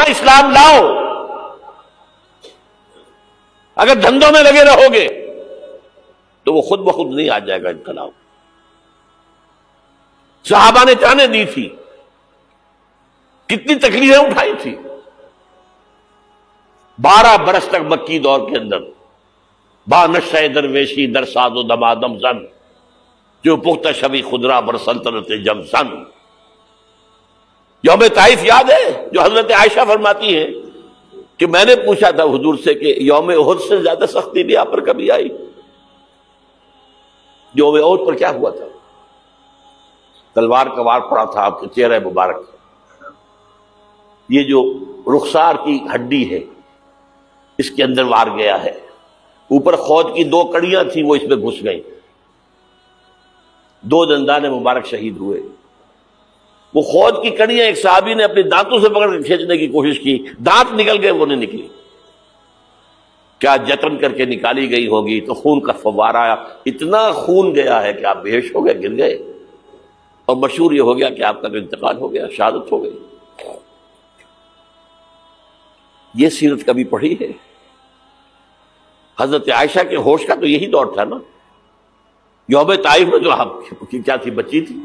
اسلام لاؤ. اگر دھندوں میں لگے رہو گے تو وہ خود بخود نہیں آ جائے گا انقلاب. صحابہ نے جانیں دی تھی، کتنی تکلیفیں اٹھائی تھی. 12 برس تک مکی دور کے اندر با نشہ درویشی در ساد و دمادم زن جو پختہ شبی خدرا بر سلطنت جم سن. یوم طائف یاد ہے جو حضرت عائشہ فرماتی ہے کہ میں نے پوچھا تھا حضور سے کہ یوم احد سے زیادہ سختی بھی آپ پر کبھی آئی؟ یوم احد پر کیا ہوا تھا؟ تلوار کا وار پڑا تھا آپ کے چہرے مبارک. یہ جو رخسار کی ہڈی ہے اس کے اندر وار گیا ہے. اوپر خود کی 2 کڑیاں تھیں وہ اس میں گھس گئیں. 2 دندان مبارک شہید ہوئے. وہ خود کی کڑیاں ایک صحابی نے اپنے دانتوں سے پکڑ کے کھینچنے کی کوشش کی، دانت نکل گئے، وہ نہیں نکلی. کیا جتن کر کے نکالی گئی ہوگی تو خون کا فوارہ آیا. اتنا خون گیا ہے کہ آپ بے ہوش ہو گئے، گر گئے، اور مشہور یہ ہو گیا کہ آپ کا تو انتقال ہو گیا، شہادت ہو گئی. یہ سیرت کبھی پڑھی ہے؟ حضرت عائشہ کے ہوش کا تو یہی دور تھا نا. یوم طائف میں جو کیا تھی، بچی تھی.